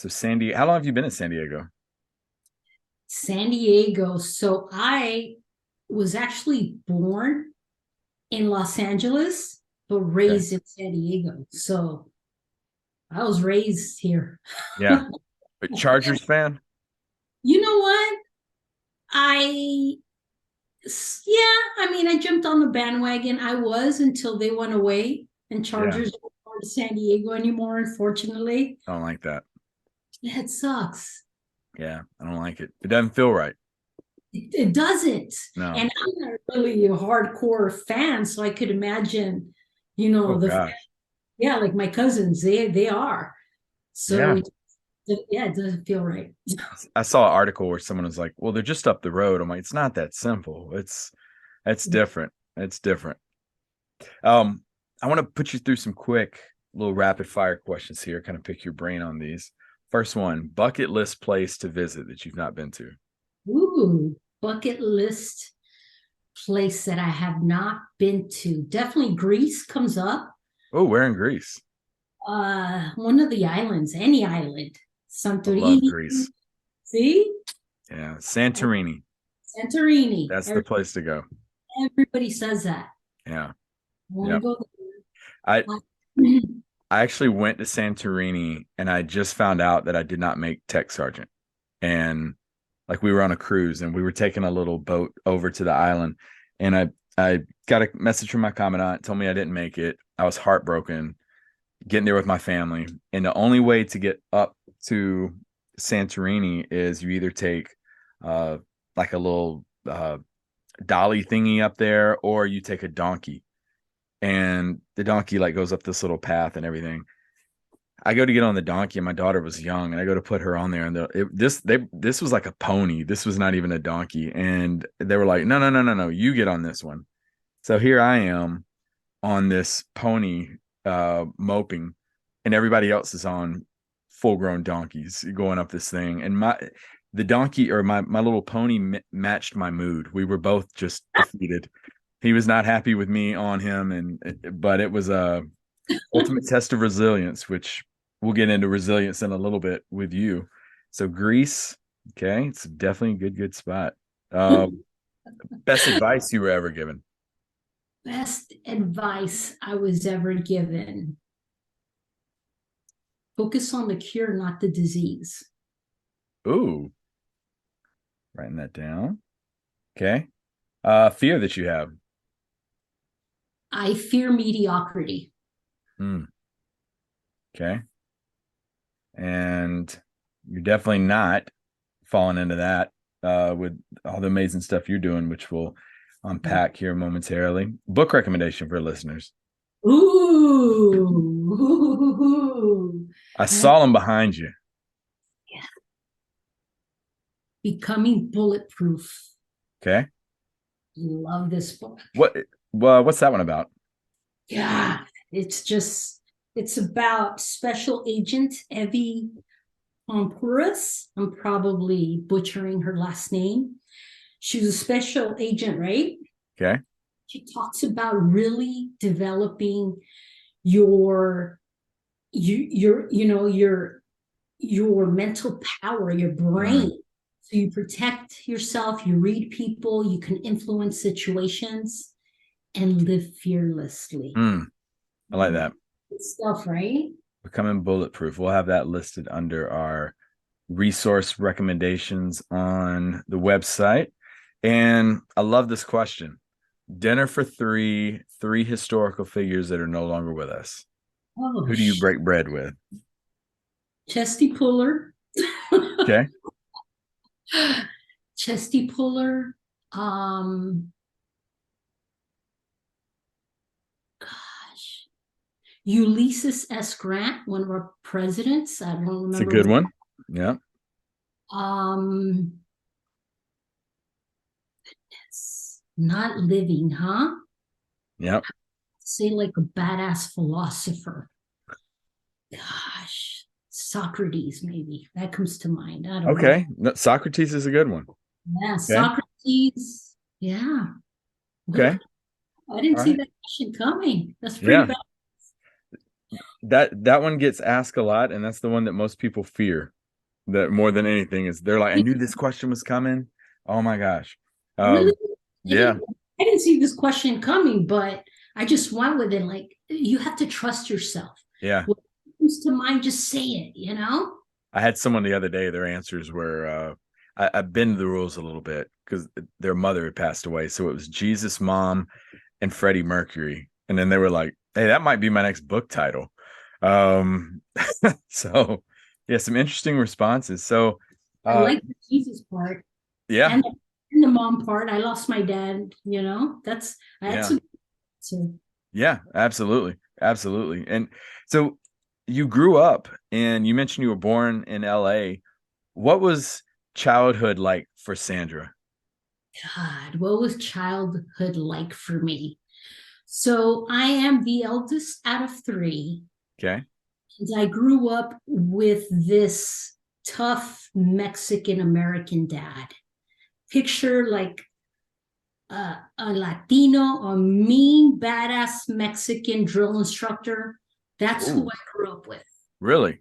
So how long have you been in San Diego? San Diego. So I was actually born in Los Angeles, but Okay. raised in San Diego. So I was raised here. Yeah. A Chargers fan? You know what? I, yeah, I mean, I jumped on the bandwagon. I was until they went away and Yeah. Chargers don't go to San Diego anymore, unfortunately. I don't like that. Yeah, it sucks. Yeah, I don't like it. It doesn't feel right. It doesn't. No. And I'm not really a hardcore fan, so I could imagine, you know, Oh the gosh. yeah, like my cousins, they are. So Yeah. yeah, it doesn't feel right. I saw an article where someone was like, "Well, they're just up the road." I'm like, "It's not that simple. It's different. It's different." Um, I want to put you through some quick little rapid fire questions here, kind of pick your brain on these. First one, bucket list place to visit that you've not been to. Ooh, bucket list place that I have not been to. Definitely Greece comes up. Oh, where in Greece? One of the islands, any island. I love Santorini. Greece. See? Yeah, Santorini. Santorini. That's the place to go. Everybody says that. Yeah. I want to Yep. go I there. I actually went to Santorini and I just found out that I did not make tech sergeant. And like we were on a cruise and we were taking a little boat over to the island and I got a message from my commandant, told me I didn't make it. I was heartbroken getting there with my family. And the only way to get up to Santorini is you either take uh like a little dolly thingy up there or you take a donkey. And the donkey like goes up this little path and everything. I go to get on the donkey, and my daughter was young, and I go to put her on there, and this was like a pony. This was not even a donkey, and they were like, "No, no, no, no, no, you get on this one." So here I am on this pony, moping, and everybody else is on full grown donkeys going up this thing, and the donkey or my little pony matched my mood. We were both just defeated. He was not happy with me on him, but it was a ultimate test of resilience, which we'll get into resilience in a little bit with you. So Greece, okay, it's definitely a good spot. Best advice you were ever given. Best advice I was ever given. Focus on the cure, not the disease. Ooh, writing that down. Okay. Fear that you have. I fear mediocrity. Hmm. Okay. And you're definitely not falling into that with all the amazing stuff you're doing, which we'll unpack here momentarily. Book recommendation for listeners. Ooh. I saw them behind you. Becoming bulletproof. Okay. Love this book. What well, what's that one about? Yeah, it's about special agent Evie Pompouras. I'm probably butchering her last name. She was a special agent, right? Okay. She talks about really developing your your mental power, your brain. Mm, So you protect yourself, you read people, you can influence situations and live fearlessly. mm, I like that. Good stuff, right? Becoming bulletproof. We'll have that listed under our resource recommendations on the website. And I love this question. Dinner for three historical figures that are no longer with us. Oh, Who do you break bread with? chesty puller. Okay. Chesty puller. Um, gosh, Ulysses S. Grant, one of our presidents. I don't It's a remember good what. one. Yeah. Um, it's not living, huh? Yep. Say like a badass philosopher. Gosh, Socrates, maybe that comes to mind. I don't know. Okay. No, Socrates is a good one. Yeah, Okay. Socrates. Yeah. Okay. I didn't All see right. that question coming. That's pretty Yeah. bad. That one gets asked a lot, and that's the one that most people fear. That more than anything is they're like, I knew this question was coming. Oh my gosh. Really? Yeah, I didn't see this question coming, but I just went with it. Like, you have to trust yourself. yeah. What comes to mind, just say it, you know? I had someone the other day, their answers were I bend the rules a little bit because their mother had passed away. So it was Jesus, mom, and Freddie Mercury. And then they were like, hey, that might be my next book title. Um, so yeah, some interesting responses. So I uh like the Jesus part yeah, and the mom part. I lost my dad, you know? I had yeah, some. So yeah, absolutely. Absolutely. And so you grew up and you mentioned you were born in LA. What was childhood like for Sandra? God, what was childhood like for me? So I am the eldest out of three. Okay. And I grew up with this tough Mexican American dad. Picture like a Latino, a mean, badass Mexican drill instructor. That's who Oh, I grew up with. really?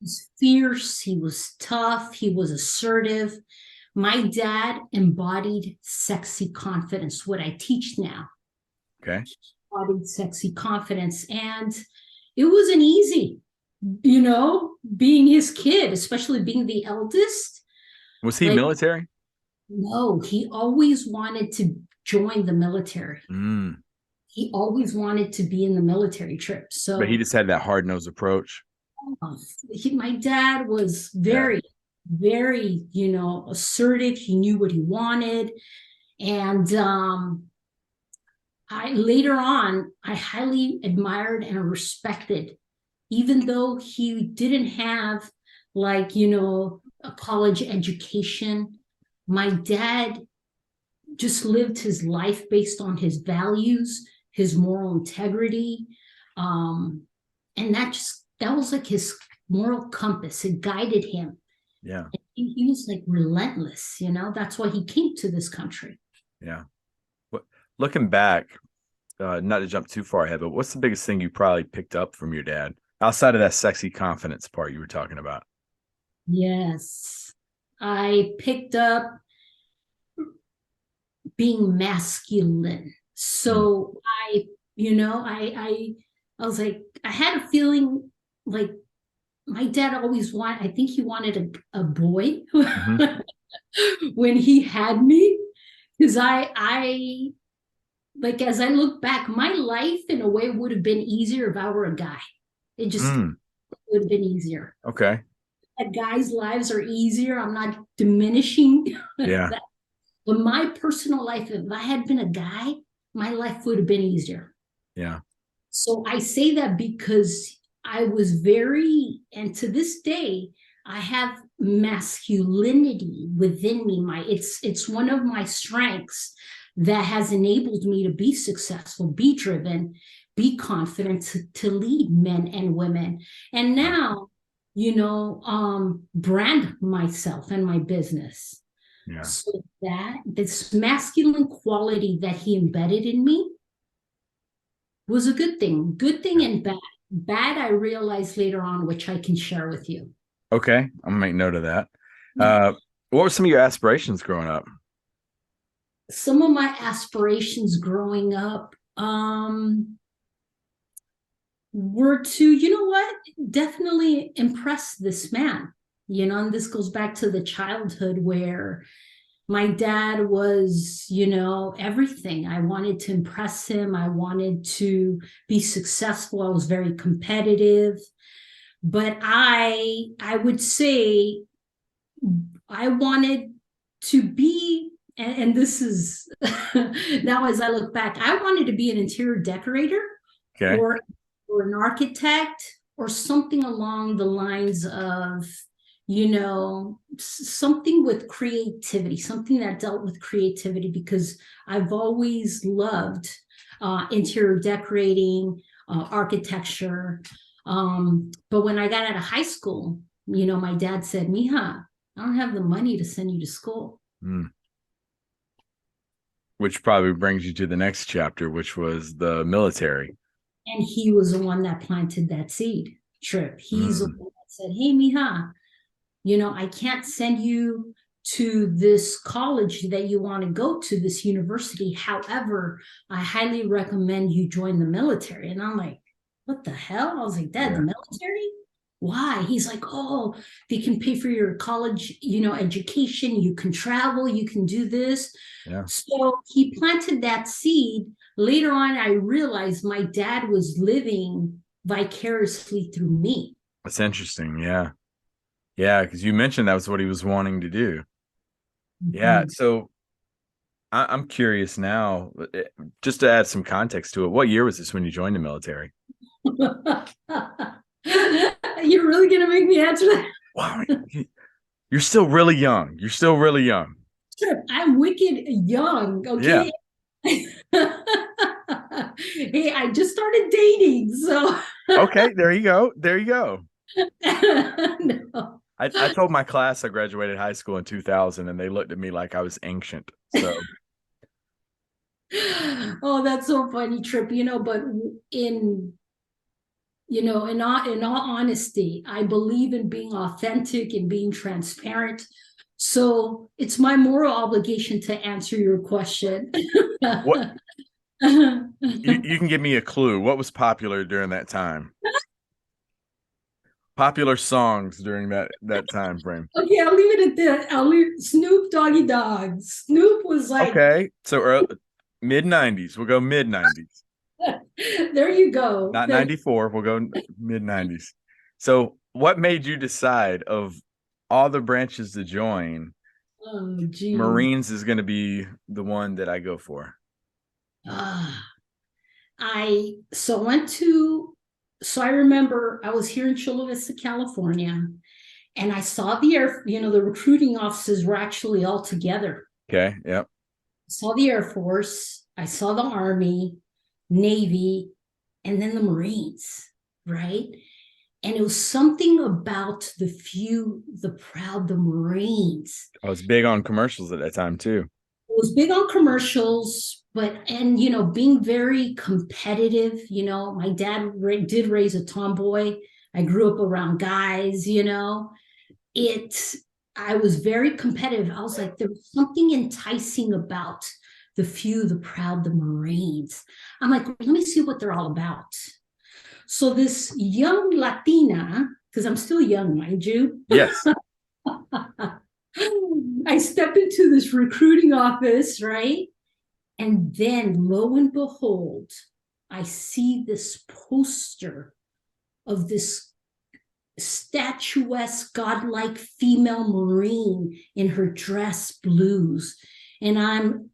He was fierce, he was tough, he was assertive. My dad embodied sexy confidence, what I teach now. Okay. Embodied sexy confidence. And it wasn't easy, you know, being his kid, especially being the eldest. Was he Like, military? no, he always wanted to join the military. Mm. He always wanted to be in the military trip. But he So just had that hard nosed approach. my dad was Yeah. very, very, assertive. He knew what he wanted. And I later on, I highly admired and respected, even though he didn't have like, a college education. My dad just lived his life based on his values, his moral integrity. Um, and that was like his moral compass. It guided him. Yeah. He was like relentless, that's why he came to this country. Yeah. What, looking back, not to jump too far ahead, but what's the biggest thing you probably picked up from your dad outside of that sexy confidence part you were talking about? Yes. I picked up being masculine. Mm. So I was like, I had a feeling like my dad always I think he wanted a boy Hmm. when he had me. Because I like, as I look back, my life in a way would have been easier if I were a guy. It just Mm. would have been easier. Okay. That guys' lives are easier. I'm not diminishing Yeah. that. But my personal life, if I had been a guy, my life would have been easier. Yeah. So I say that because I was very, and to this day, I have masculinity within me. It's one of my strengths that has enabled me to be successful, be driven, be confident to lead men and women. And Yeah. now, brand myself and my business. Yeah. So that this masculine quality that he embedded in me was a good thing Yeah. and bad. Bad, I realized later on, which I can share with you. Okay. I'm gonna make note of that. What were some of your aspirations growing up? Some of my aspirations growing up were to, definitely impress this man. And this goes back to the childhood where my dad was, everything. I wanted to impress him. I wanted to be successful. I was very competitive. But I would say I wanted to be, and this is now as I look back, I wanted to be an interior decorator Okay. or or an architect or something along the lines of, something with creativity, something that dealt with creativity, because I've always loved interior decorating, architecture. But when I got out of high school, my dad said, Mija, I don't have the money to send you to school. Mm. Which probably brings you to the next chapter, which was the military. And he was the one that planted that seed. Trip. He's the Mm, one that said, "Hey, Mija, I can't send you to this college that you want to go to, this university. However, I highly recommend you join the military." And I'm like, what the hell? I was like, Dad, the yeah. military? Why? He's like, oh, they can pay for your college, education. You can travel, you can do this. Yeah. So he planted that seed. Later on, I realized my dad was living vicariously through me. That's interesting. Yeah. Yeah. Because you mentioned that was what he was wanting to do. Yeah. Mhm. So I'm curious now, just to add some context to it. What year was this when you joined the military? You're really gonna make me answer that? Wow. You're still really young. You're still really young. Sure, I'm wicked young, Yeah. okay? Hey, I just started dating, so Okay. There you go. There you go. no. I told my class I graduated high school in 2000 and they looked at me like I was ancient. So, Oh, that's so funny, Trip. But in in all honesty, I believe in being authentic and being transparent. So it's my moral obligation to answer your question. what you can give me a clue. What was popular during that time? Popular songs during that time frame. Okay, I'll leave it at that. I'll leave Snoop Doggy Dogg. Snoop was like, Okay. So mid 90s. We'll go mid 90s. there you go. Not 94. We'll go mid 90s. So, what made you decide of all the branches to join, Oh, geez. Marines is going to be the one that I go for? Ah, I remember I was here in Chula Vista, California, and I saw the recruiting offices were actually all together. Okay. Yep. I saw the Air Force, I saw the Army, Navy, and then the Marines, right? And it was something about the few, the proud, the Marines. I was big on commercials at that time too. It was big on commercials, and being very competitive. My dad did raise a tomboy. I grew up around guys. It. I was very competitive. I was like, there was something enticing about the few, the proud, the Marines. I'm like, let me see what they're all about. So this young Latina, because I'm still young, mind you, Yes. I step into this recruiting office, right? And then lo and behold, I see this poster of this statuesque, godlike female Marine in her dress blues. And I'm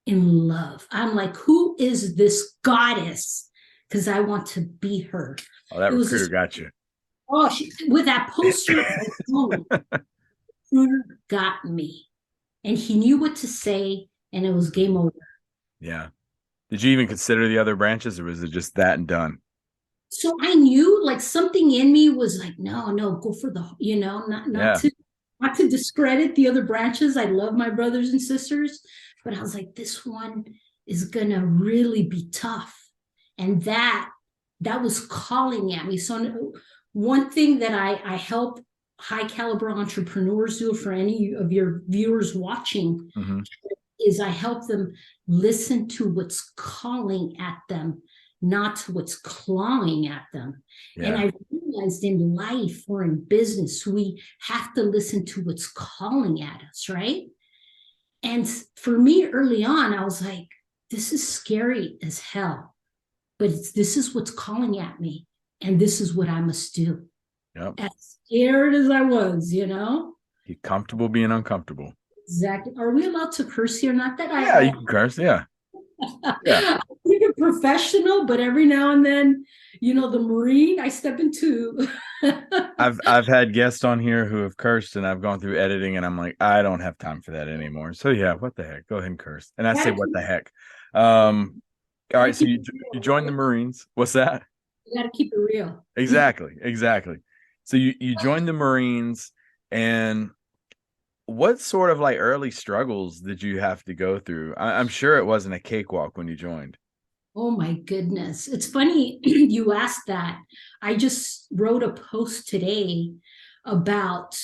in love. I'm like, who is this goddess? Because I want to be her. Oh, that It was recruiter this, got you. oh, with that poster alone, recruiter got me. And he knew what to say, and it was game over. Yeah. Did you even consider the other branches or was it just that and done? So I knew like something in me was like, no, no, go for the, not Yeah. to discredit the other branches. I love my brothers and sisters, but I was like, this one is gonna really be tough. And that was calling at me. So one thing that I help high caliber entrepreneurs do, for any of your viewers watching, Hmm. is I help them listen to what's calling at them, not what's clawing at them. And Yeah. I realized in life or in business, we have to listen to what's calling at us, right? And for me early on, I was like, this is scary as hell, but this is what's calling at me. And this is what I must do. Yep. As scared as I was. Get comfortable being uncomfortable. Exactly. Are we allowed to curse here? Not that Yeah, you can curse. Yeah. Yeah. I'm a professional, but every now and then, the Marine I step into. I've had guests on here who have cursed and I've gone through editing and I'm like, I don't have time for that anymore. So yeah, what the heck? Go ahead and curse. And I say, gotta what keep, the heck? All gotta right. So keep you it you real, joined the right? Marines. What's that? You gotta keep it real. Exactly. Exactly. So you joined the Marines and what sort of like early struggles did you have to go through? I'm sure it wasn't a cakewalk when you joined. Oh my goodness. It's funny you asked that. I just wrote a post today about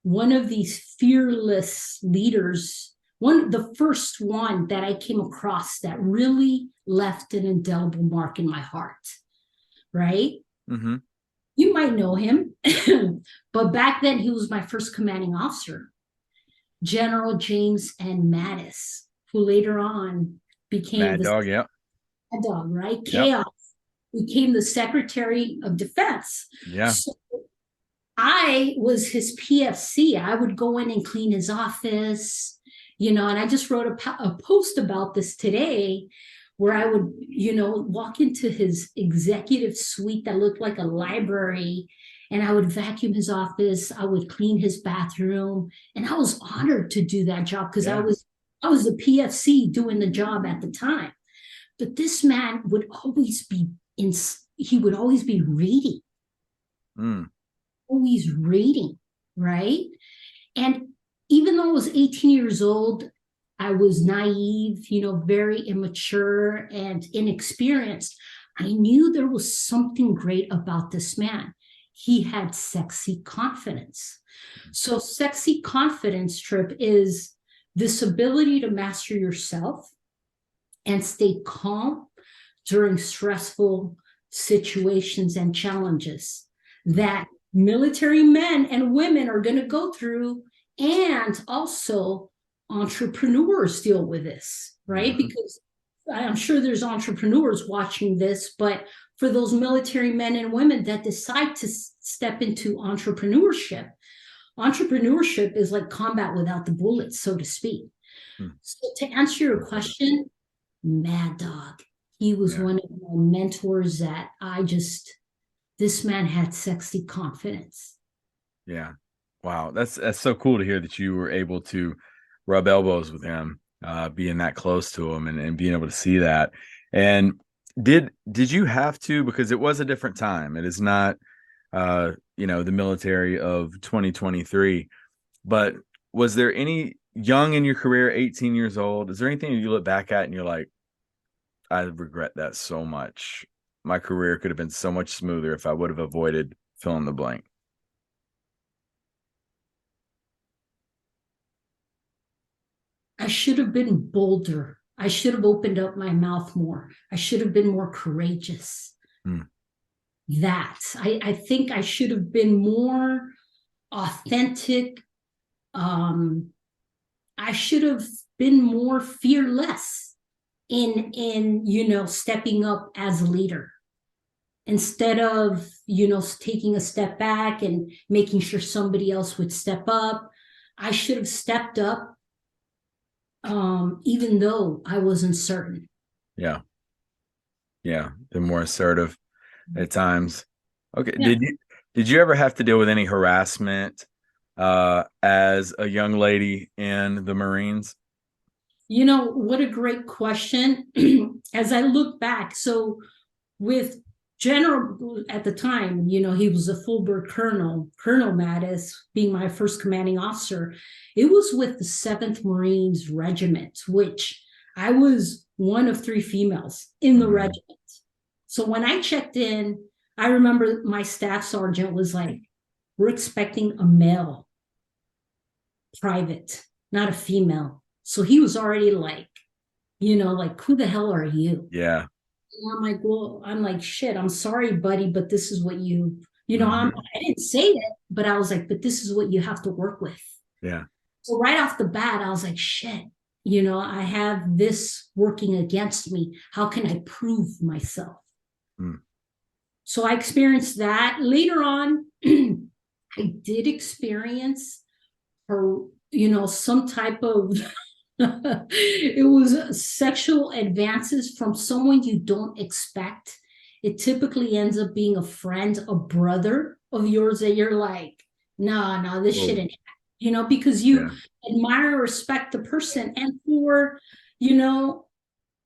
one of these fearless leaders, the first one that I came across that really left an indelible mark in my heart, right? Mm-hmm. You might know him, but back then he was my first commanding officer, General James Mattis, who later on became Mad the Dog. Yep. dog, right? Yep. Chaos became the Secretary of Defense. Yeah. So I was his PFC. I would go in and clean his office, and I just wrote a post about this today where I would, walk into his executive suite that looked like a library, and I would vacuum his office. I would clean his bathroom. And I was honored to do that job because Yeah. I was the PFC doing the job at the time. But this man would always be he would always be reading, Mm. always reading, right? And even though I was 18 years old, I was naive, very immature and inexperienced. I knew there was something great about this man. He had sexy confidence. So, sexy confidence, Trip, is this ability to master yourself and stay calm during stressful situations and challenges that military men and women are going to go through, and also entrepreneurs deal with this, right? Mm-hmm. Because I'm sure there's entrepreneurs watching this, but for those military men and women that decide to step into entrepreneurship is like combat without the bullets, so to speak. Mm. So to answer your question, Mad Dog. He was Yeah. one of my mentors that this man had sexy confidence. Yeah. Wow. That's so cool to hear that you were able to rub elbows with him, being that close to him and being able to see that. And did you have to, because it was a different time. It is not the military of 2023, but was there any young in your career, 18 years old, is there anything you look back at and you're like, I regret that so much. My career could have been so much smoother if I would have avoided fill in the blank. I should have been bolder. I should have opened up my mouth more. I should have been more courageous. Hmm. I think I should have been more authentic. Um, I should have been more fearless in stepping up as a leader instead of taking a step back and making sure somebody else would step up. I should have stepped up, even though I wasn't certain. Yeah. Yeah. They're more assertive at times. Okay. Yeah. Did you ever have to deal with any harassment as a young lady in the Marines? What a great question. As I look back, so with General at the time, he was a full bird colonel, Colonel Mattis being my first commanding officer. It was with the 7th Marines Regiment, which I was one of 3 females in the regiment. So when I checked in, I remember my staff sergeant was like, we're expecting a male private, not a female. So he was already like, like, who the hell are you? Yeah. I'm like, shit, I'm sorry, buddy, but this is what Mm-hmm. I didn't say it, but I was like, but this is what you have to work with. Yeah. So right off the bat, I was like, shit, I have this working against me. How can I prove myself? Mm. So I experienced that. Later on, I did experience some type of it was sexual advances from someone you don't expect. It typically ends up being a friend, a brother of yours that you're like, no, this Whoa. shouldn't, because you Yeah. admire or respect the person. And you know,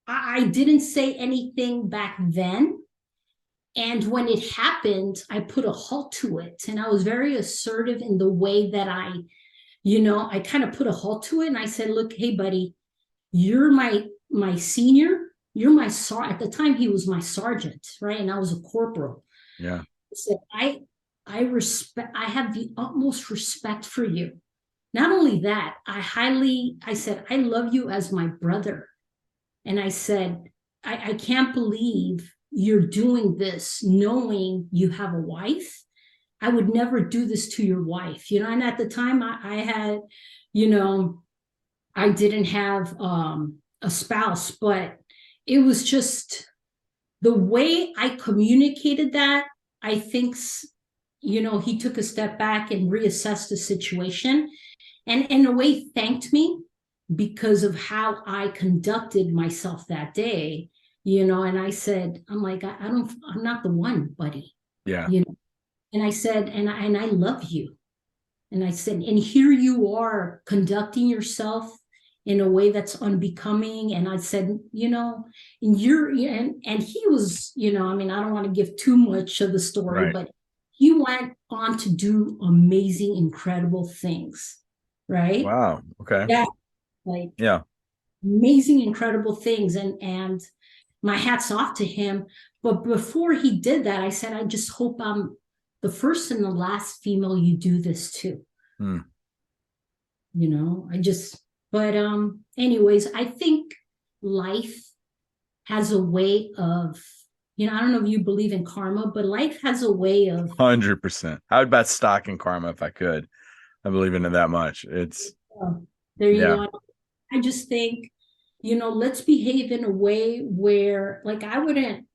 I didn't say anything back then. And when it happened, I put a halt to it. And I was very assertive in the way that I kind of put a halt to it. And I said, look, hey, buddy, you're my senior. you're my at the time he was my sergeant, right? And I was a corporal. Yeah. I said, I have the utmost respect for you. Not only that, I said, I love you as my brother. And I said, I can't believe you're doing this knowing you have a wife. I would never do this to your wife, and at the time I had, you know, I didn't have a spouse, but it was just the way I communicated that. I think, he took a step back and reassessed the situation, and in a way thanked me because of how I conducted myself that day. And I said, I'm like, I'm not the one, buddy. Yeah. You know, and I said, and I love you. And I said, and here you are conducting yourself in a way that's unbecoming. And I said, and and he was, I mean, I don't want to give too much of the story, Right. but he went on to do amazing, incredible things. Right. Wow. Okay. Yeah. Like Yeah. amazing, incredible things. And my hat's off to him. But before he did that, I said, I just hope I'm the first and the last female you do this to. Hmm. I just, but anyways, I think life has a way of, I don't know if you believe in karma, but life has a way of 100%. I would bet stock in karma if I could. I believe in it that much. It's uh, there you yeah. go. I just think, let's behave in a way where, like, I wouldn't,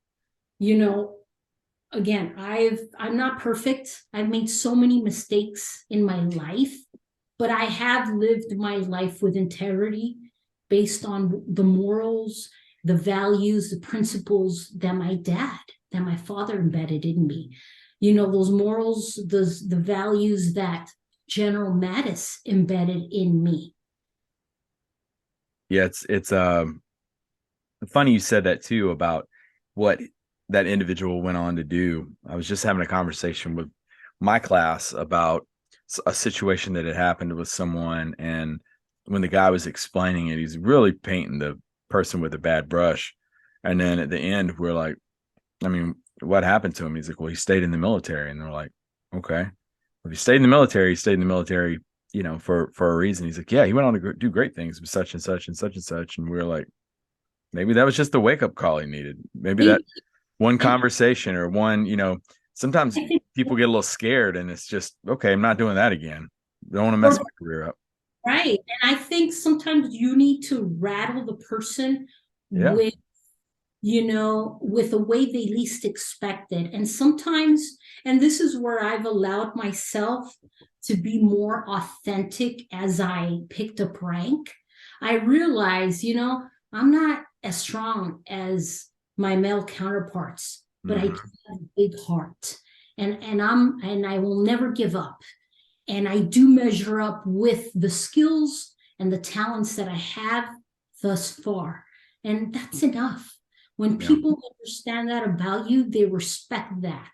you know, again, I'm not perfect. I've made so many mistakes in my life, but I have lived my life with integrity based on the morals, the values, the principles that my father embedded in me. Those morals, the values that General Mattis embedded in me. Yeah, it's funny you said that too about what that individual went on to do. I was just having a conversation with my class about a situation that had happened with someone, and when the guy was explaining it, he's really painting the person with a bad brush. And then at the end, we're like, I mean, what happened to him? He's like, well, he stayed in the military. And they're like, okay. If he stayed in the military, he stayed in the military, for a reason. He's like, yeah, he went on to do great things with such and such and such and such. And we are like, maybe that was just the wake up call he needed. Maybe that one conversation or one, sometimes people get a little scared and it's just, okay, I'm not doing that again. Don't want to mess my career up. Right. And I think sometimes you need to rattle the person Yeah. with, with the way they least expect it. And sometimes, and this is where I've allowed myself to be more authentic as I picked up rank. I realize, I'm not as strong as my male counterparts, but I do have a big heart. And I will never give up. And I do measure up with the skills and the talents that I have thus far. And that's enough. When Yeah. people understand that about you, they respect that,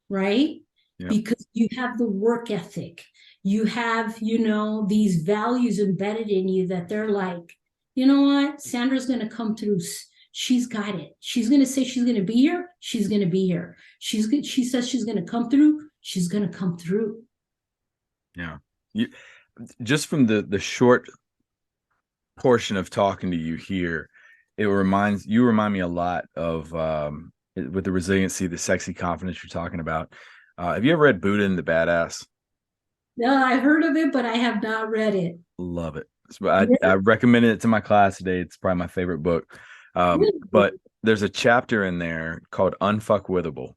right? Yeah. Because you have the work ethic. You have, these values embedded in you that they're like, you know what? Sandra's going to come through. She's got it. She's going to say she's going to be here. She's going to be here. She says she's going to come through. She's going to come through. Yeah. You just from the short portion of talking to you here, you remind me a lot of with the resiliency, the sexy confidence you're talking about. Have you ever read Buddha and the Badass? No, I heard of it, but I have not read it. Love it. So I recommended it to my class today. It's probably my favorite book. But there's a chapter in there called Unfuckwithable.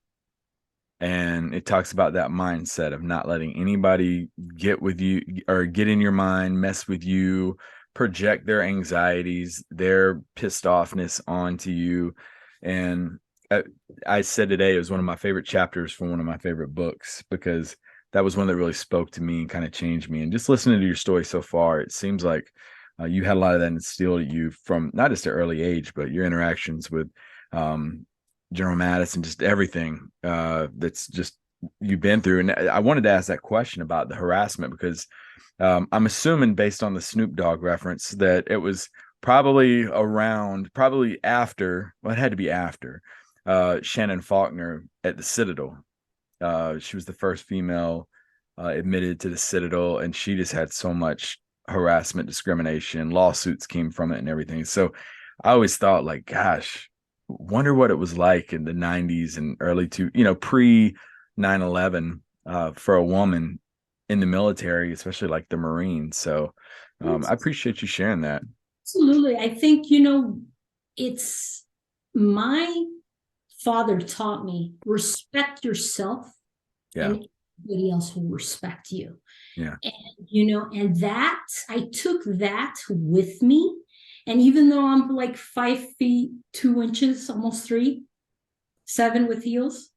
And it talks about that mindset of not letting anybody get with you or get in your mind, mess with you, project their anxieties, their pissed offness onto you. And I said today it was one of my favorite chapters from one of my favorite books because that was one that really spoke to me and kind of changed me. And just listening to your story so far, it seems like you had a lot of that instilled at you from not just an early age, but your interactions with General Mattis and just everything that's just you've been through. And I wanted to ask that question about the harassment because I'm assuming based on the Snoop Dogg reference that it was probably after, well, it had to be after Shannon Faulkner at the Citadel. She was the first female admitted to the Citadel, and she just had so much harassment, discrimination, lawsuits came from it, and everything. So I always thought, like, gosh, wonder what it was like in the 90s and early pre 9/11 for a woman in the military, especially like the Marines. So I appreciate you sharing that. Absolutely. I think, it's my father taught me respect yourself Yeah. and everybody else will respect you. Yeah. And that I took that with me. And even though I'm like 5 feet 2 inches, almost 3, 7 with heels.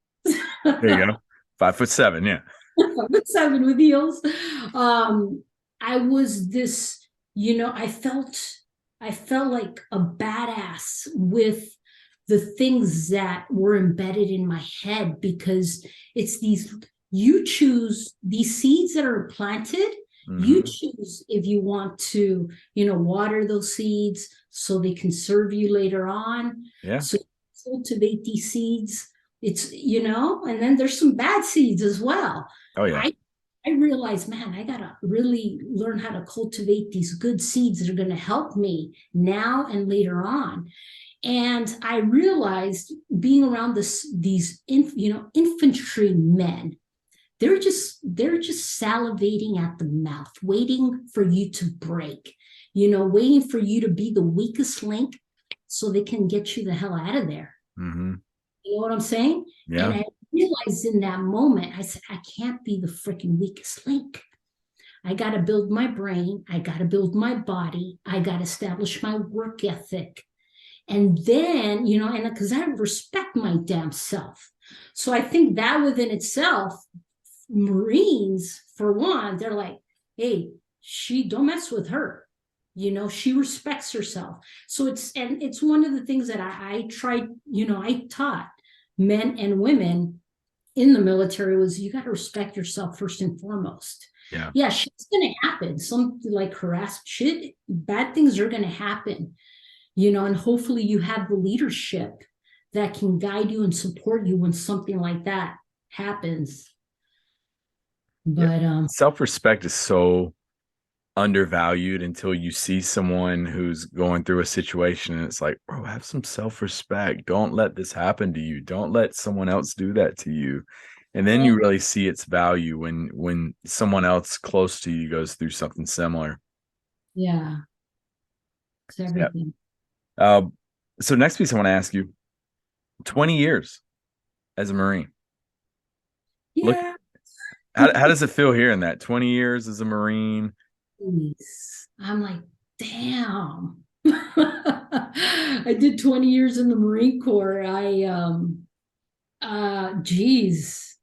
There you go. 5'7". Yeah. 7 with heels. I was this, I felt like a badass with the things that were embedded in my head, because it's you choose these seeds that are planted. You choose if you want to, water those seeds so they can serve you later on. Yeah. So cultivate these seeds. And then there's some bad seeds as well. Oh yeah. I realized, man, I gotta really learn how to cultivate these good seeds that are going to help me now and later on. And I realized, being around these infantry men, they're just salivating at the mouth, waiting for you to break, waiting for you to be the weakest link so they can get you the hell out of there. You know what I'm saying? Yeah. And I realized in that moment, I said, I can't be the freaking weakest link. I got to build my brain. I got to build my body. I got to establish my work ethic. And then, and because I respect my damn self. So I think that within itself, Marines, for one, they're like, hey, don't mess with her. She respects herself. So it's one of the things that I tried, I taught men and women in the military was, you got to respect yourself first and foremost. Yeah. Shit's going to happen. Some like shit, bad things are going to happen, and hopefully you have the leadership that can guide you and support you when something like that happens. But Self-respect is so undervalued until you see someone who's going through a situation and it's like, bro, have some self-respect. Don't let this happen to you. Don't let someone else do that to you. And then you really see its value when someone else close to you goes through something similar. Yeah. It's everything. So next piece I want to ask you, 20 years as a Marine. Yeah. Look, how does it feel hearing that? 20 years as a Marine? I'm like, damn. I did 20 years in the Marine Corps. Geez,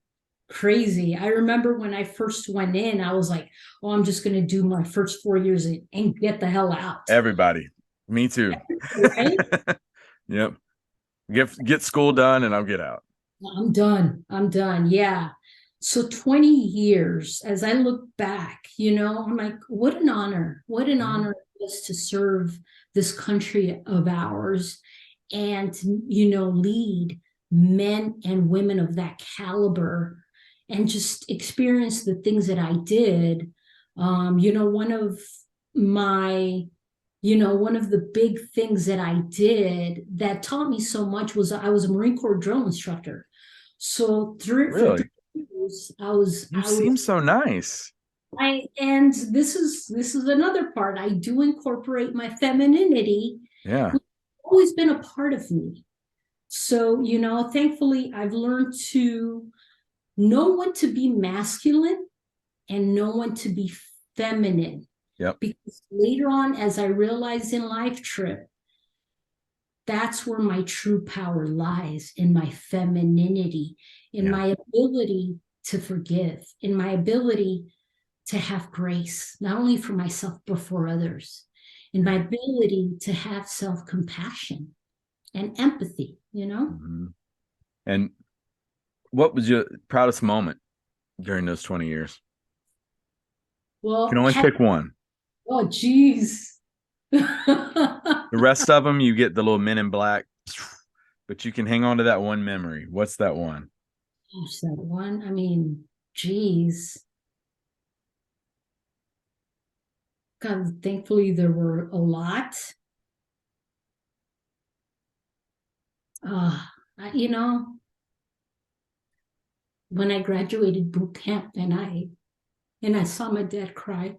crazy. I remember when I first went in, I was like, oh, I'm just going to do my first 4 years and get the hell out. Everybody. Me too. Right? Yep. Get school done and I'll get out. I'm done. Yeah. So 20 years, as I look back, I'm like, what an honor. What an honor it was to serve this country of ours and, lead men and women of that caliber and just experience the things that I did. One of the big things that I did that taught me so much was I was a Marine Corps drill instructor. So for 3 years, You seem so nice. and this is another part. I do incorporate my femininity. Yeah. Which has always been a part of me. So, thankfully I've learned to know when to be masculine and know when to be feminine. Yep. Because later on, as I realized in Life Trip, that's where my true power lies, in my femininity, in my ability to forgive, in my ability to have grace, not only for myself, but for others, in my ability to have self-compassion and empathy, And what was your proudest moment during those 20 years? Well, You can only pick one. oh, geez. The rest of them, you get the little men in black, but you can hang on to that one memory. What's that one? Gosh, that one. I mean, geez. God, thankfully there were a lot. Uh, you know, when I graduated boot camp and I saw my dad cry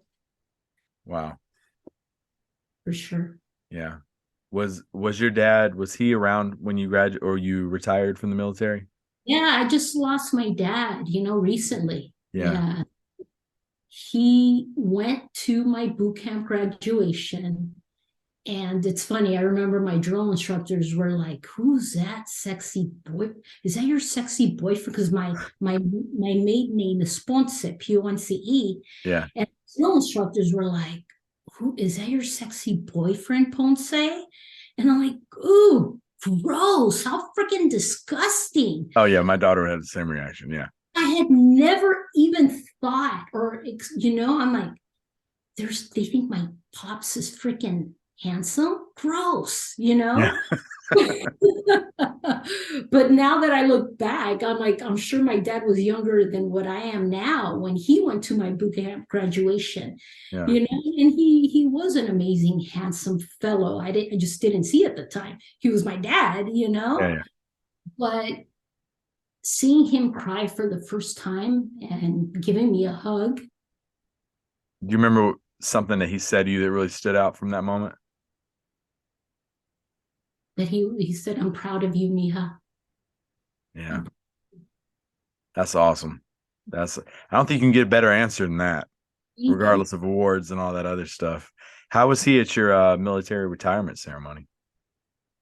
Wow. for sure. Yeah. Was your dad, was he around when you graduated or you retired from the military? Yeah, I just lost my dad, recently. Yeah. Yeah. He went to my boot camp graduation. And it's funny, I remember my drill instructors were like, "Who's that sexy boy? Is that your sexy boyfriend?" Because my maiden name is Ponce, Ponce. Yeah. And drill instructors were like, "Who is that your sexy boyfriend, Ponce?" And I'm like, "Ooh, gross, how freaking disgusting." Oh yeah, my daughter had the same reaction. Yeah. I had never even thought, or I'm like, they think my pops is freaking handsome, gross, Yeah. but now that I look back, I'm like, I'm sure my dad was younger than what I am now when he went to my boot camp graduation, Yeah. and he was an amazing, handsome fellow. I just didn't see at the time. He was my dad, Yeah. Yeah. but seeing him cry for the first time and giving me a hug. Do you remember something that he said to you that really stood out from that moment? That he said, "I'm proud of you, Mija." Yeah. That's awesome. I don't think you can get a better answer than that, Thank you. regardless of awards and all that other stuff. How was he at your military retirement ceremony?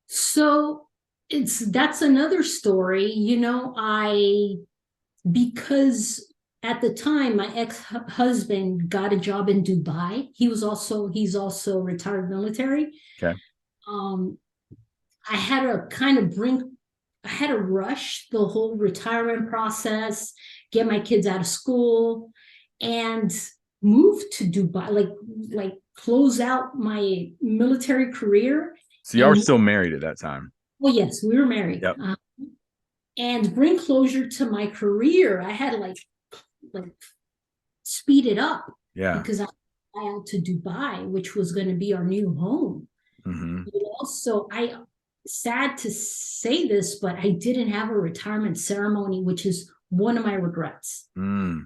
So that's another story. I because at the time my ex-husband got a job in Dubai. He's also retired military. Okay. Um, I had to kind of I had to rush the whole retirement process, get my kids out of school, and move to Dubai, like close out my military career. So y'all were And still married at that time. well, yes, we were married. Yep. And bring closure to my career, I had to like speed it up Yeah. because I fly out to Dubai, which was going to be our new home. Mm-hmm. So I sad to say this, but I didn't have a retirement ceremony, which is one of my regrets. Mm.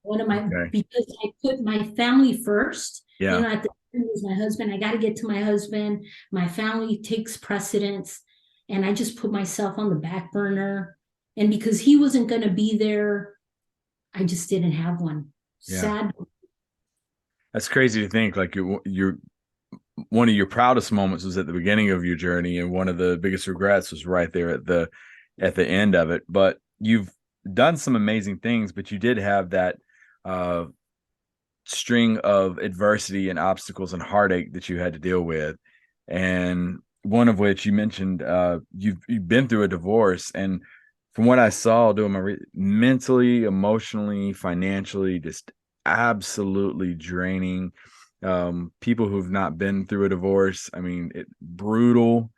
One of my Okay. Because I put my family first. Yeah. At the time it was my husband. I got to get to my husband. My family takes precedence, and I just put myself on the back burner. And because he wasn't going to be there, I just didn't have one. Yeah. Sad. That's crazy to think. Like you're one of your proudest moments was at the beginning of your journey, and one of the biggest regrets was right there at the end of it. But you've done some amazing things, but you did have that uh, string of adversity and obstacles and heartache that you had to deal with, and one of which you mentioned you've been through a divorce, and from what I saw doing mentally, emotionally, financially, just absolutely draining. People who've not been through a divorce, I mean, brutal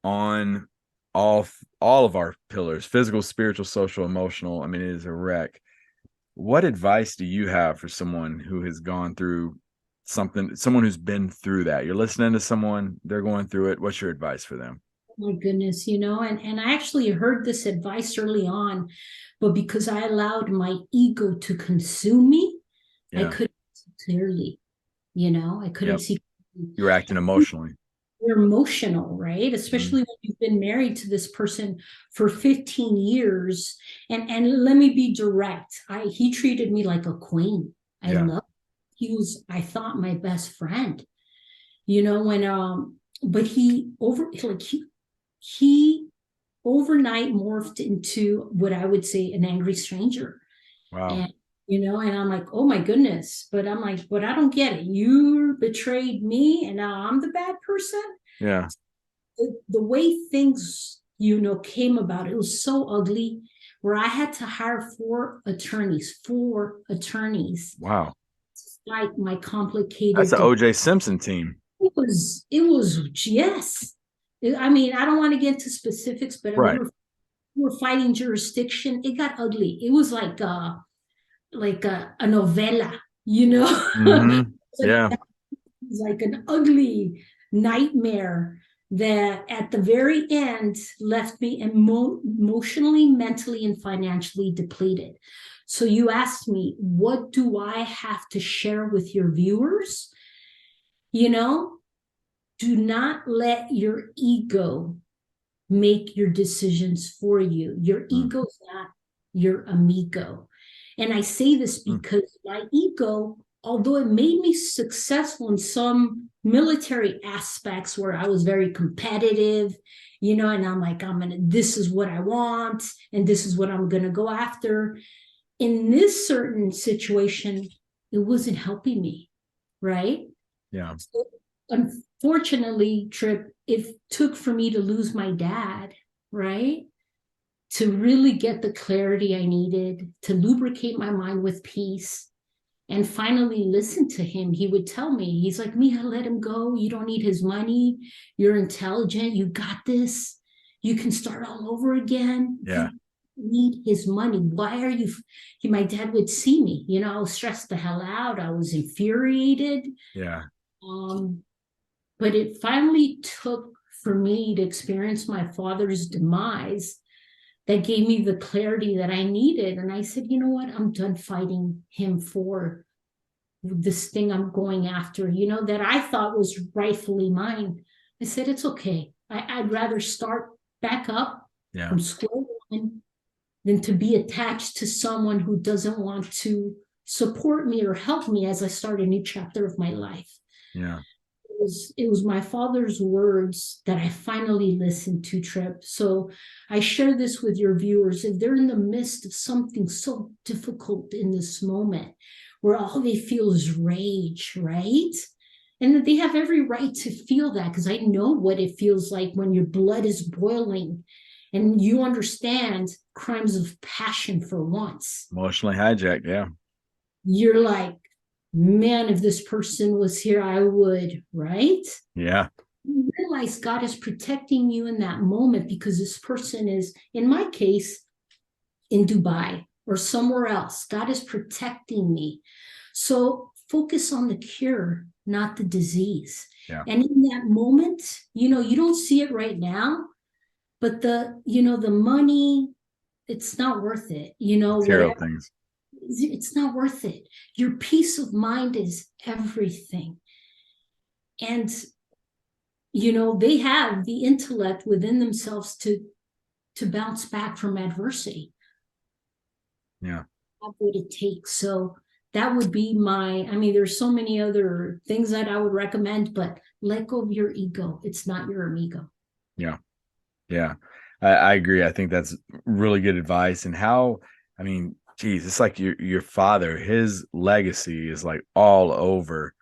on all of our pillars: physical, spiritual, social, emotional. I mean, it is a wreck. What advice do you have for someone who has gone through something, someone who's been through that? You're listening to someone, they're going through it. What's your advice for them? Oh my goodness, and I actually heard this advice early on, but because I allowed my ego to consume me, I Yeah. couldn't see clearly. I couldn't Yep. see. You're acting emotionally. You're emotional, right? Mhm. Especially when you've been married to this person for 15 years. And let me be direct. He treated me like a queen. I Yeah. love. He was, I thought, my best friend. When but he overnight morphed into what I would say an angry stranger. Wow. And and I'm like, oh my goodness. But I'm like, but I don't get it. You betrayed me and now I'm the bad person. Yeah. The way things, came about, it was so ugly where I had to hire four attorneys Wow. to fight my That's complicated the OJ Simpson team. it was yes. I mean, I don't want to get into specifics, but Right. we were fighting jurisdiction. It got ugly. It was like a novella, you know. Mm-hmm. Like Yeah. like an ugly nightmare that at the very end left me emotionally, mentally, and financially depleted. So you asked me, what do I have to share with your viewers? You know, do not let your ego make your decisions for you. Your Mm. ego's not your amigo. And I say this Mm. because my ego, although it made me successful in some military aspects where I was very competitive, and I'm like, this is what I want, and this is what I'm going to go after. In this certain situation, it wasn't helping me, right? Yeah. So, unfortunately, Trip, it took for me to lose my dad, right? To really get the clarity I needed, to lubricate my mind with peace, and finally listen to him. He would tell me, he's like, Mija, let him go. You don't need his money. You're intelligent. You got this. You can start all over again. Yeah. You need his money. Why are you? My dad would see me. I was stressed the hell out. I was infuriated. Yeah. Um, but it finally took for me to experience my father's demise that gave me the clarity that I needed. And I said, you know what? I'm done fighting him for this thing I'm going after, that I thought was rightfully mine. I said, it's okay. I'd rather start back up Yeah. from square one than to be attached to someone who doesn't want to support me or help me as I start a new chapter of my life. Yeah. It was my father's words that I finally listened to, Trip. So I share this with your viewers. If they're in the midst of something so difficult in this moment, where all they feel is rage, right? And that they have every right to feel that, because I know what it feels like when your blood is boiling and you understand crimes of passion for once. Emotionally hijacked. Yeah. You're like, man, if this person was here, I would, right? Yeah. You realize God is protecting you in that moment because this person is, in my case, in Dubai or somewhere else. God is protecting me. So focus on the cure, not the disease. Yeah. And in that moment, you don't see it right now, but the money, it's not worth it. Material Whatever, things. it's not worth it. Your peace of mind is everything. And they have the intellect within themselves to bounce back from adversity. Yeah. That's what it takes. So that would be there's so many other things that I would recommend, but let go of your ego. It's not your amigo. Yeah. Yeah. I agree. I think that's really good advice. And geez, it's like your father, his legacy is like all over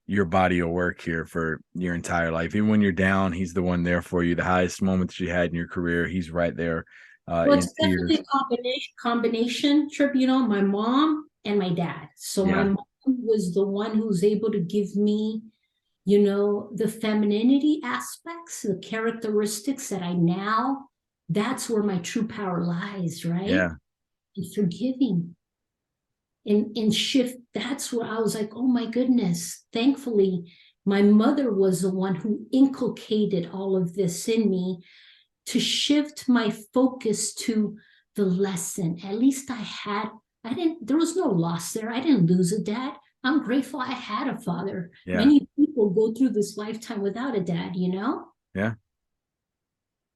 your body of work here for your entire life. Even when you're down, he's the one there for you. The highest moments you had in your career, he's right there Well, in it's definitely tears. a combination Trip, my mom and my dad. So my Yeah. mom was the one who was able to give me, the femininity aspects, the characteristics that that's where my true power lies, right? Yeah. And forgiving and shift. That's where I was like, oh my goodness. Thankfully, my mother was the one who inculcated all of this in me to shift my focus to the lesson. At least there was no loss there. I didn't lose a dad. I'm grateful I had a father. Yeah. Many people go through this lifetime without a dad. Yeah.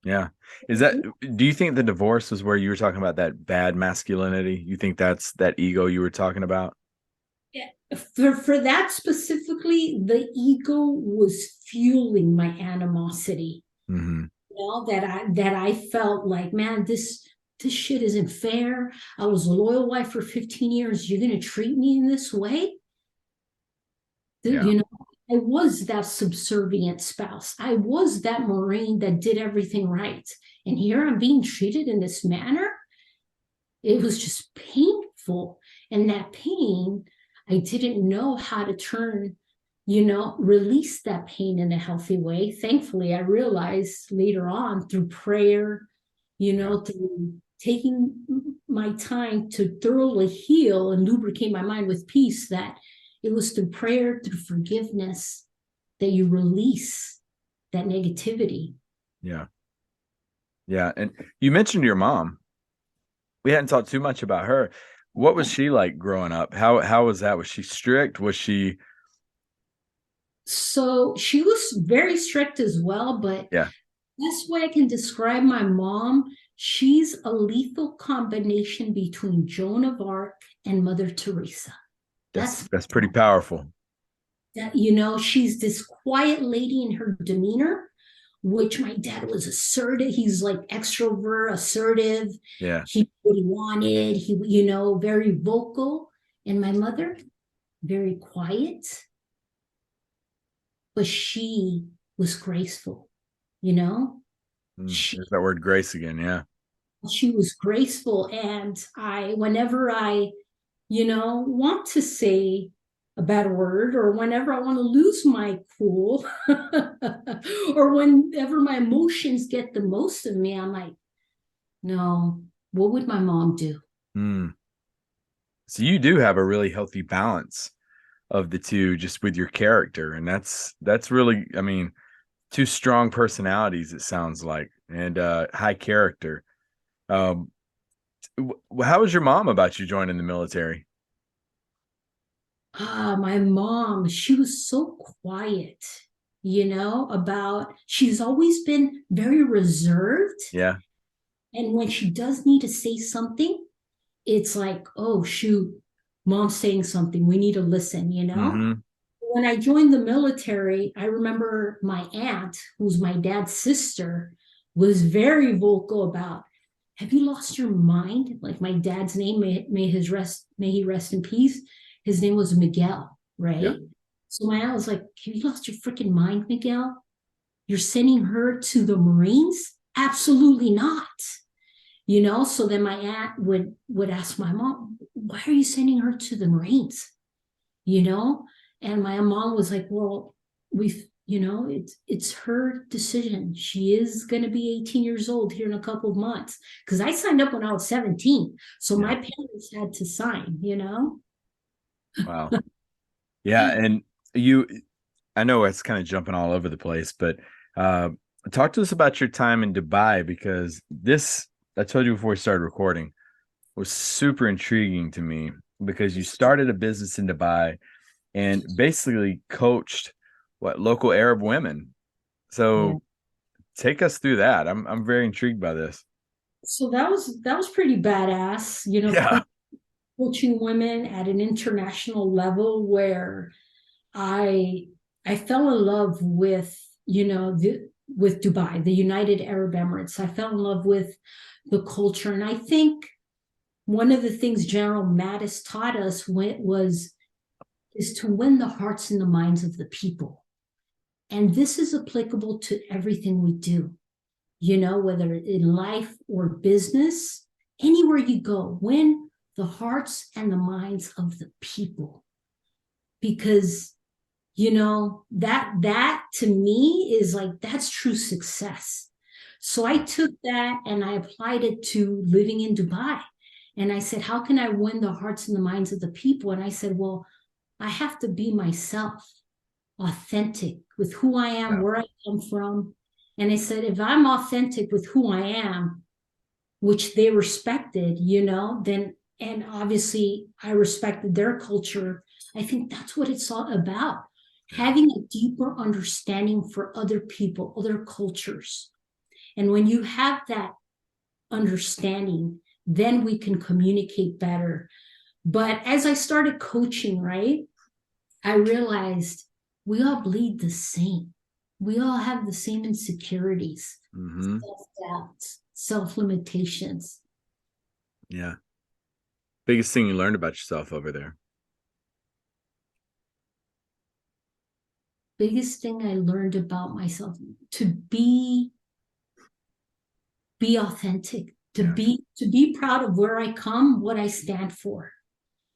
Yeah. Do you think the divorce is where you were talking about that bad masculinity? You think that's that ego you were talking about? Yeah. For that specifically, the ego was fueling my animosity. Mm-hmm. That I felt like, man, this shit isn't fair. I was a loyal wife for 15 years. You're gonna treat me in this way? Yeah. I was that subservient spouse. I was that Marine that did everything right. And here I'm being treated in this manner. It was just painful. And that pain, I didn't know how to turn release that pain in a healthy way. Thankfully, I realized later on through prayer, Yeah. through taking my time to thoroughly heal and lubricate my mind with peace, that it was through prayer, through forgiveness, that you release that negativity. Yeah. Yeah. And you mentioned your mom. We hadn't talked too much about her. What was she like growing up? How was that? Was she strict? Was she? So she was very strict as well, but Yeah. best way I can describe my mom, she's a lethal combination between Joan of Arc and Mother Teresa. That's That's pretty powerful. that, she's this quiet lady in her demeanor, which my dad was assertive. He's like extrovert, assertive. Yeah. He what he wanted. He, very vocal. And my mother, very quiet, but she was graceful, you know? She There's that word grace again. Yeah. she was graceful. And whenever I, want to say a bad word, or whenever I want to lose my cool, or whenever my emotions get the most of me, I'm like, no, what would my mom do? Mm. So you do have a really healthy balance of the two just with your character. And that's really, I mean, two strong personalities, it sounds like, and high character. Um, how was your mom about you joining the military? My mom, she was so quiet, she's always been very reserved. Yeah. And when she does need to say something, it's like, oh, shoot, mom's saying something. We need to listen. Mm-hmm. When I joined the military, I remember my aunt, who's my dad's sister, was very vocal about, have you lost your mind? Like my dad's name, may he rest in peace. His name was Miguel, Yeah. right? So my aunt was like, have you lost your freaking mind, Miguel? You're sending her to the Marines? Absolutely not. So then my aunt would ask my mom, why are you sending her to the Marines? you know and my mom was like, well, it's her decision. She is going to be 18 years old here in a couple of months, because I signed up when I was 17, so Yeah. my parents had to sign. Wow. Yeah. And you, I know it's kind of jumping all over the place, but uh, talk to us about your time in Dubai, because this, I told you before we started recording, was super intriguing to me, because you started a business in Dubai and basically coached what local Arab women. Yeah. So take us through that. I'm very intrigued by this. So that was pretty badass, Yeah. coaching women at an international level, where I I fell in love with, with Dubai, the United Arab Emirates. I fell in love with the culture. And I think one of the things General Mattis taught us is to win the hearts and the minds of the people. And this is applicable to everything we do, whether in life or business, anywhere you go, win the hearts and the minds of the people. Because that to me is like, that's true success. So I took that and I applied it to living in Dubai. And I said, how can I win the hearts and the minds of the people? And I said, well, I have to be myself, authentic with who I am, Yeah. where I come from. And I said, if I'm authentic with who I am, which they respected, then, and obviously I respected their culture. I think that's what it's all about, Yeah. having a deeper understanding for other people, other cultures. And when you have that understanding, then we can communicate better. But as I started coaching, right, I realized we all bleed the same. We all have the same insecurities, Mm-hmm. self-doubts, self-limitations. Yeah. Biggest thing you learned about yourself over there. Biggest thing I learned about myself, to be authentic, to Yeah. be proud of where I come, what I stand for.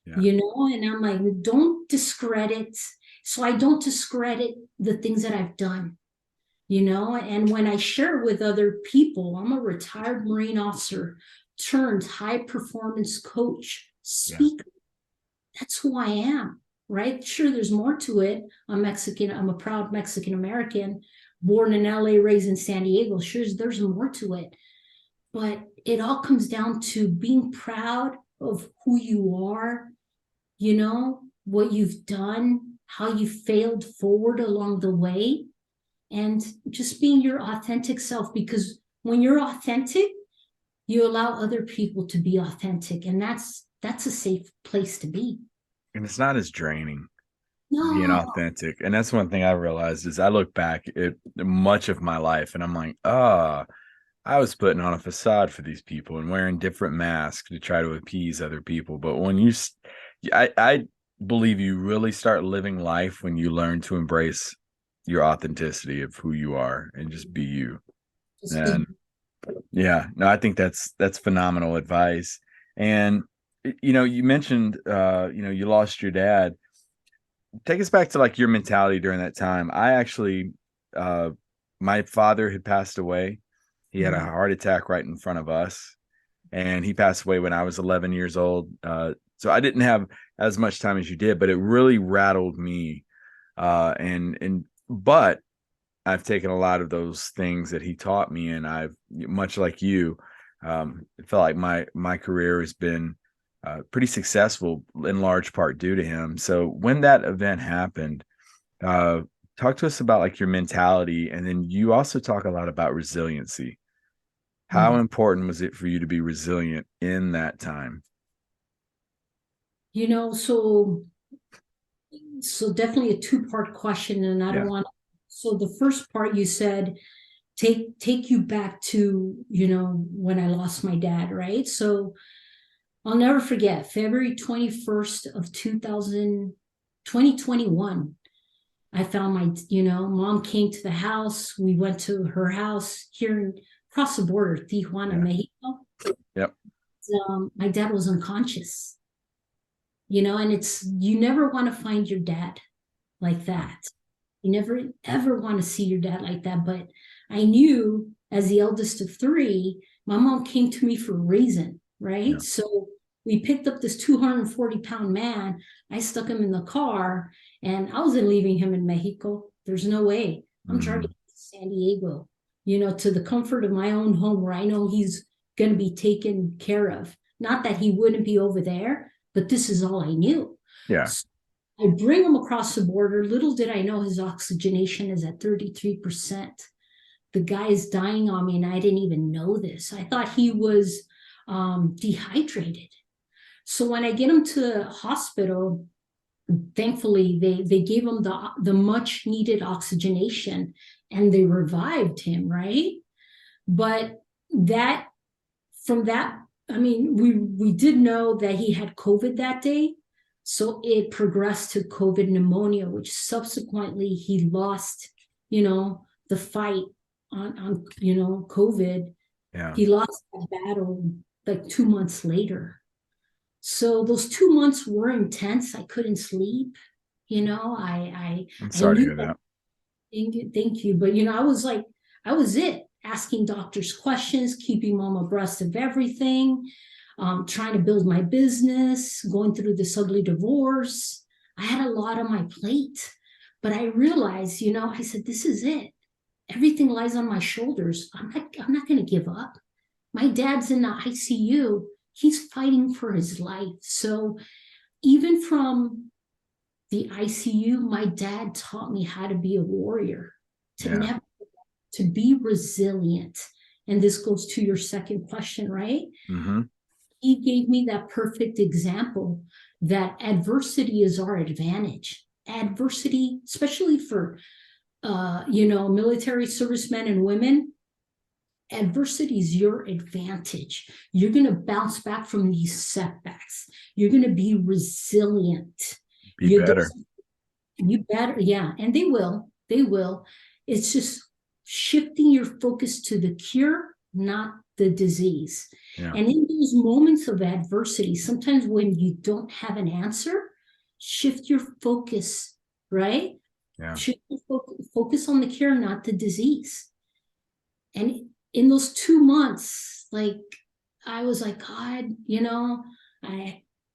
Yeah. And I'm like, don't discredit, So I don't discredit the things that I've done, and when I share with other people, I'm a retired Marine officer turned high performance coach, Yeah. speaker. That's who I am, right? Sure, there's more to it. I'm Mexican. I'm a proud Mexican American, born in LA, raised in San Diego. Sure, there's more to it. But it all comes down to being proud of who you are, what you've done, how you failed forward along the way, and just being your authentic self. Because when you're authentic, you allow other people to be authentic, and that's a safe place to be. And it's not as draining being No. authentic. And that's one thing I realized is I look back at much of my life and I'm like, I was putting on a facade for these people and wearing different masks to try to appease other people. But when I believe you really start living life when you learn to embrace your authenticity of who you are and just be you. Just be. And yeah, no, I think that's phenomenal advice. And you mentioned you lost your dad. Take us back to like your mentality during that time. I actually uh my father had passed away. He had a heart attack right in front of us, and he passed away when I was 11 years old. So I didn't have as much time as you did, but it really rattled me. But I've taken a lot of those things that he taught me, and I've, much like you, it felt like my career has been pretty successful in large part due to him. So when that event happened, uh, talk to us about like your mentality, and then you also talk a lot about resiliency. How Mm. important was it for you to be resilient in that time? So definitely a two-part question, and I don't Yeah, want. So the first part you said, take you back to when I lost my dad, right? So I'll never forget February 21st of 2021. I found mom came to the house. We went to her house here across the border, Tijuana, yeah, Mexico. yep, My dad was unconscious, and you never want to find your dad like mm, that. You never ever want to see your dad like that. But I knew as the eldest of three, my mom came to me for a reason, yeah, right? So we picked up this 240-pound man. I stuck him in the car, and I wasn't leaving him in Mexico. There's no way. I'm driving mm, to San Diego, to the comfort of my own home where I know he's going to be taken care of. Not that he wouldn't be over there, but this is all I knew. yeah, So I bring him across the border. Little did I know his oxygenation is at 33%. The guy is dying on me, and I didn't even know this. I thought he was dehydrated. So when I get him to the hospital, thankfully they gave him the much needed oxygenation, and they revived him, right? But that from that, I mean, we did know that he had COVID that day. So it progressed to COVID pneumonia, which subsequently he lost, the fight on COVID. yeah. He lost that battle like 2 months later. So those 2 months were intense. I couldn't sleep. I'm I sorry to knew hear that. that. Thank you. But I was it, asking doctors questions, keeping mom abreast of everything, trying to build my business, going through this ugly divorce. I had a lot on my plate, but I realized, I said, this is it. Everything lies on my shoulders. I'm not going to give up. My dad's in the ICU. He's fighting for his life. So even from the ICU, my dad taught me how to be a warrior, to Yeah, never, to be resilient. And this goes to your second question, right? mm-hmm. He gave me that perfect example that adversity is our advantage. Adversity, especially for military servicemen and women, adversity is your advantage. You're going to bounce back from these setbacks. You're going to be resilient. Be better. You better, yeah, and they will. They will. It's just shifting your focus to the cure, not the disease. Yeah, And in those moments of adversity, sometimes when you don't have an answer, shift your focus right? Yeah. Should focus on the cure, not the disease. And in those 2 months, like, I was like, God,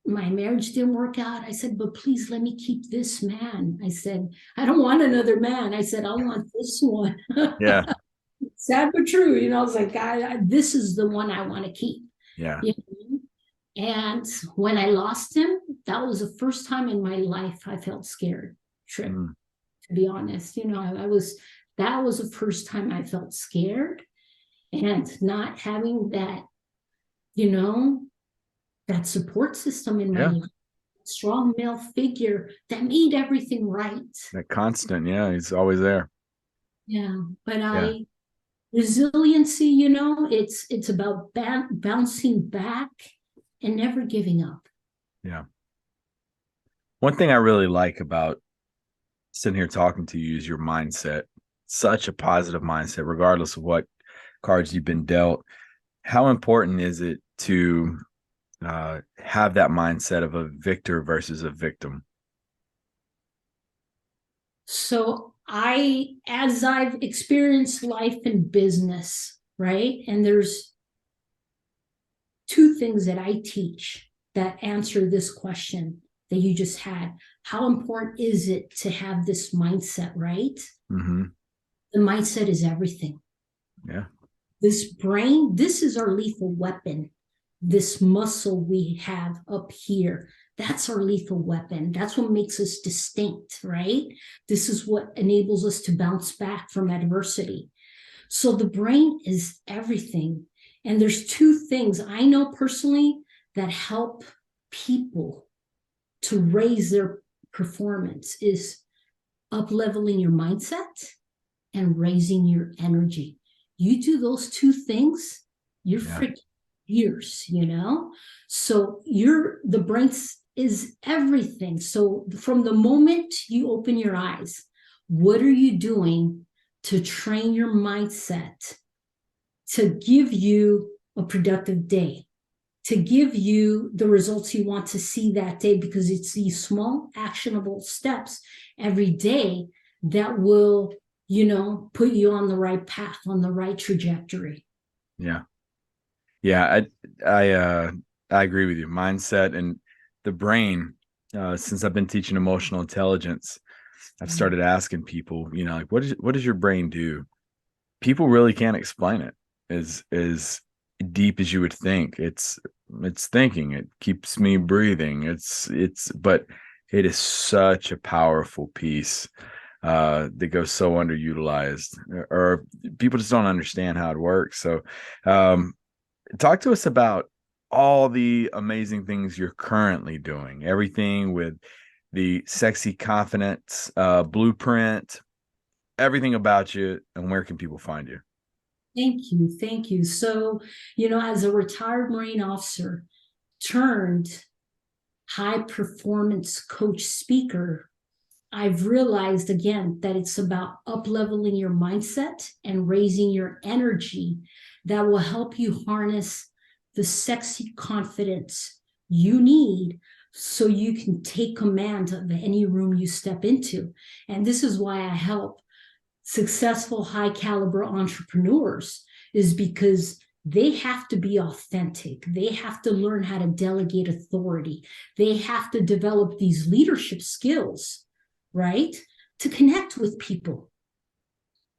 my marriage didn't work out. I said, but please let me keep this man. I said, I don't want another man. I said, I want this one. Yeah. Sad but true. I was like, God, this is the one I want to keep. Yeah. You know? And when I lost him, that was the first time in my life I felt scared, Trip, to be honest. That was the first time I felt scared, and not having that, that support system in my Yeah. life, strong male figure that made everything right. That constant. Yeah. He's always there. Yeah. But Yeah. resiliency, it's about bouncing back and never giving up. Yeah. One thing I really like about sitting here talking to you is your mindset. Such a positive mindset, regardless of what cards you've been dealt. How important is it to have that mindset of a victor versus a victim? So as I've experienced life and business, right? And there's two things that I teach that answer this question that you just had. How important is it to have this mindset, right? Mm-hmm. The mindset is everything. Yeah. This brain, this is our lethal weapon. This muscle we have up here, that's our lethal weapon. That's what makes us distinct, right? This is what enables us to bounce back from adversity. So the brain is everything. And there's two things I know personally that help people to raise their performance is up-leveling your mindset and raising your energy. You do those two things, you're freaking years, So the brain is everything. So from the moment you open your eyes, what are you doing to train your mindset to give you a productive day, to give you the results you want to see that day? Because it's these small actionable steps every day that will, put you on the right path, on the right trajectory. Yeah. Yeah. I agree with you. Mindset and the brain, since I've been teaching emotional intelligence, I've started asking people, like, what does your brain do? People really can't explain it as deep as you would think. It's thinking, it keeps me breathing. But it is such a powerful piece that goes so underutilized, or people just don't understand how it works. So talk to us about all the amazing things you're currently doing, everything with the sexy confidence blueprint, everything about you, and where can people find you? Thank you. Thank you. So, as a retired Marine officer turned high performance coach speaker, I've realized again that it's about up-leveling your mindset and raising your energy that will help you harness the sexy confidence you need so you can take command of any room you step into. And this is why I help successful high caliber entrepreneurs, is because they have to be authentic. They have to learn how to delegate authority. They have to develop these leadership skills, right? To connect with people.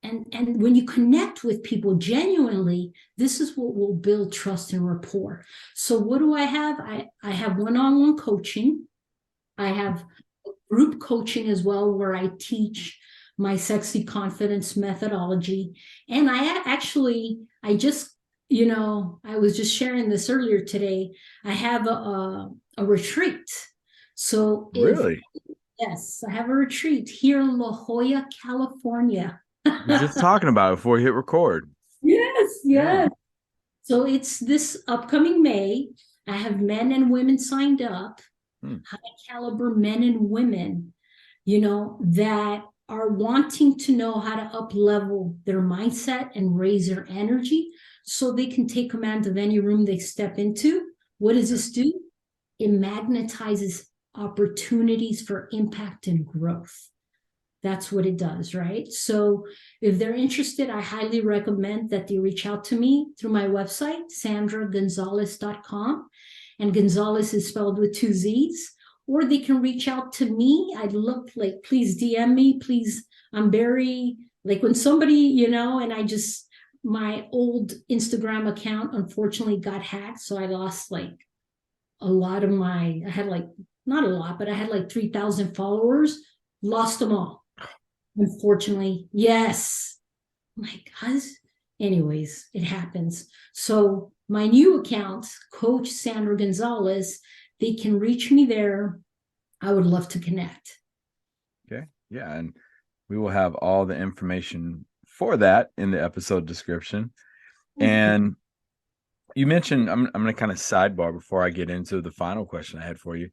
And when you connect with people genuinely, this is what will build trust and rapport. So what do I have? I have one-on-one coaching. I have group coaching as well, where I teach my sexy confidence methodology. And I just, I was just sharing this earlier today. I have a retreat. So Really? yes, I have a retreat here in La Jolla, California. We're just talking about it before we hit record. Yes, Yeah. yes. So it's this upcoming May. I have men and women signed up, high caliber men and women, that are wanting to know how to up level their mindset and raise their energy so they can take command of any room they step into. What does this do? It magnetizes opportunities for impact and growth. That's what it does, right? So if they're interested, I highly recommend that they reach out to me through my website, sandragonzalez.com. And Gonzalez is spelled with 2 Z's. Or they can reach out to me. I'd look like, please DM me, please. I'm very, like when somebody, and my old Instagram account unfortunately got hacked. So I lost like a lot of I had like, not a lot, but I had like 3,000 followers, lost them all. Unfortunately, yes. My God. Anyways, it happens. So my new account, Coach Sandra Gonzalez, they can reach me there. I would love to connect. Okay. Yeah. And we will have all the information for that in the episode description. And you mentioned, I'm going to kind of sidebar before I get into the final question I had for you.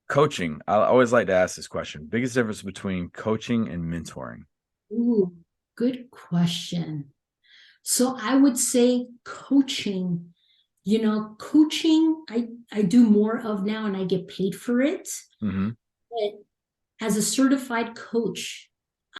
Coaching. I always like to ask this question. Biggest difference between coaching and mentoring? Ooh, good question. So I would say coaching, coaching I do more of now and I get paid for it. Mm-hmm. But as a certified coach,